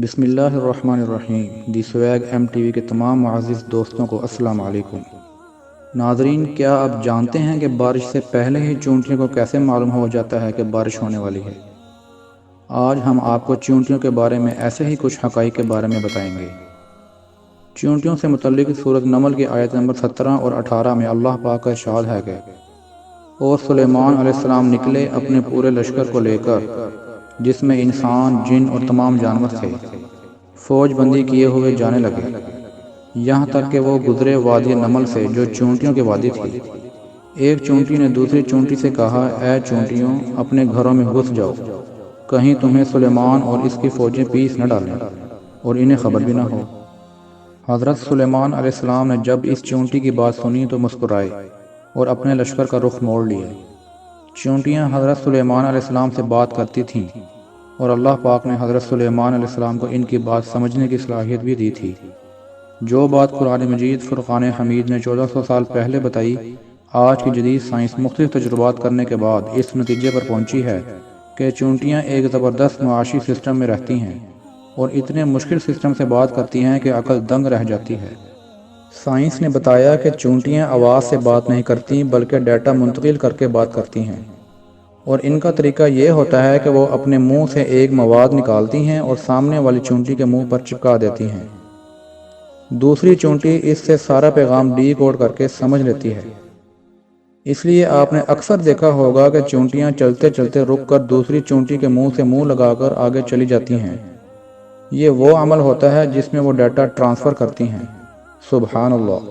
بسم اللہ الرحمن الرحیم۔ دی سویگ ایم ٹی وی کے تمام معزز دوستوں کو السلام علیکم۔ ناظرین، کیا آپ جانتے ہیں کہ بارش سے پہلے ہی چونٹیوں کو کیسے معلوم ہو جاتا ہے کہ بارش ہونے والی ہے؟ آج ہم آپ کو چونٹیوں کے بارے میں ایسے ہی کچھ حقائق کے بارے میں بتائیں گے۔ چونٹیوں سے متعلق سورۃ نمل کی آیت نمبر 17 اور 18 میں اللہ پاک کا ارشاد ہے کہ اور سلیمان علیہ السلام نکلے اپنے پورے لشکر کو لے کر، جس میں انسان، جن اور تمام جانور تھے، فوج بندی کیے ہوئے جانے لگے، یہاں تک کہ وہ گزرے وادی نمل سے جو چونٹیوں کی وادی تھی۔ ایک چونٹی نے دوسری چونٹی سے کہا، اے چونٹیوں، اپنے گھروں میں گھس جاؤ، کہیں تمہیں سلیمان اور اس کی فوجیں پیس نہ ڈالیں اور انہیں خبر بھی نہ ہو۔ حضرت سلیمان علیہ السلام نے جب اس چونٹی کی بات سنی تو مسکرائے اور اپنے لشکر کا رخ موڑ لیا۔ چونٹیاں حضرت سلیمان علیہ السلام سے بات کرتی تھیں اور اللہ پاک نے حضرت سلیمان علیہ السلام کو ان کی بات سمجھنے کی صلاحیت بھی دی تھی۔ جو بات قرآن مجید فرقان حمید نے 1400 سال پہلے بتائی، آج کی جدید سائنس مختلف تجربات کرنے کے بعد اس نتیجے پر پہنچی ہے کہ چونٹیاں ایک زبردست معاشی سسٹم میں رہتی ہیں اور اتنے مشکل سسٹم سے بات کرتی ہیں کہ عقل دنگ رہ جاتی ہے۔ سائنس نے بتایا کہ چونٹیاں آواز سے بات نہیں کرتی بلکہ ڈیٹا منتقل کر کے بات کرتی ہیں، اور ان کا طریقہ یہ ہوتا ہے کہ وہ اپنے منہ سے ایک مواد نکالتی ہیں اور سامنے والی چونٹی کے منہ پر چپکا دیتی ہیں۔ دوسری چونٹی اس سے سارا پیغام ڈی کوڈ کر کے سمجھ لیتی ہے۔ اس لیے آپ نے اکثر دیکھا ہوگا کہ چونٹیاں چلتے چلتے رک کر دوسری چونٹی کے منہ سے منہ لگا کر آگے چلی جاتی ہیں۔ یہ وہ عمل ہوتا ہے جس میں وہ ڈیٹا ٹرانسفر کرتی ہیں۔ سبحان اللہ!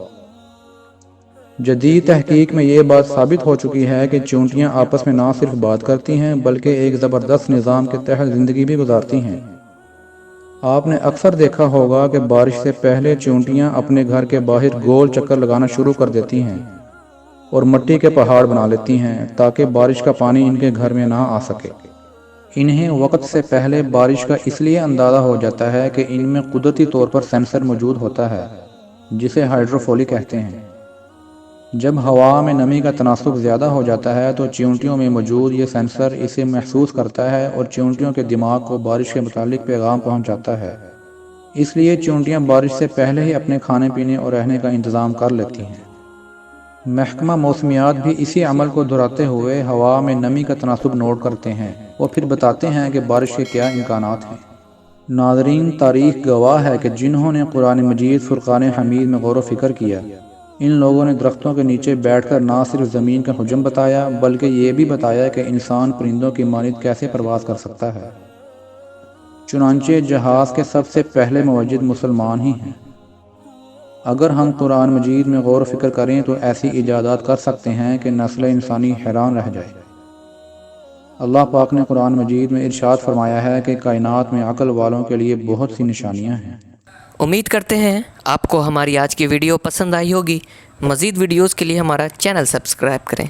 جدید تحقیق میں یہ بات ثابت ہو چکی ہے کہ چونٹیاں آپس میں نہ صرف بات کرتی ہیں بلکہ ایک زبردست نظام کے تحت زندگی بھی گزارتی ہیں۔ آپ نے اکثر دیکھا ہوگا کہ بارش سے پہلے چونٹیاں اپنے گھر کے باہر گول چکر لگانا شروع کر دیتی ہیں اور مٹی کے پہاڑ بنا لیتی ہیں تاکہ بارش کا پانی ان کے گھر میں نہ آ سکے۔ انہیں وقت سے پہلے بارش کا اس لیے اندازہ ہو جاتا ہے کہ ان میں قدرتی طور پر سینسر موجود ہوتا ہے جسے ہائیڈروفولی کہتے ہیں۔ جب ہوا میں نمی کا تناسب زیادہ ہو جاتا ہے تو چونٹیوں میں موجود یہ سینسر اسے محسوس کرتا ہے اور چونٹیوں کے دماغ کو بارش کے متعلق پیغام پہنچاتا ہے۔ اس لیے چونٹیاں بارش سے پہلے ہی اپنے کھانے پینے اور رہنے کا انتظام کر لیتی ہیں۔ محکمہ موسمیات بھی اسی عمل کو دہراتے ہوئے ہوا میں نمی کا تناسب نوٹ کرتے ہیں اور پھر بتاتے ہیں کہ بارش کے کیا امکانات ہیں۔ ناظرین، تاریخ گواہ ہے کہ جنہوں نے قرآن مجید فرقان حمید میں غور و فکر کیا، ان لوگوں نے درختوں کے نیچے بیٹھ کر نہ صرف زمین کا حجم بتایا بلکہ یہ بھی بتایا کہ انسان پرندوں کی مانند کیسے پرواز کر سکتا ہے۔ چنانچہ جہاز کے سب سے پہلے موجد مسلمان ہی ہیں۔ اگر ہم قرآن مجید میں غور و فکر کریں تو ایسی ایجادات کر سکتے ہیں کہ نسل انسانی حیران رہ جائے۔ اللہ پاک نے قرآن مجید میں ارشاد فرمایا ہے کہ کائنات میں عقل والوں کے لیے بہت سی نشانیاں ہیں۔ امید کرتے ہیں آپ کو ہماری آج کی ویڈیو پسند آئی ہوگی۔ مزید ویڈیوز کے لیے ہمارا چینل سبسکرائب کریں۔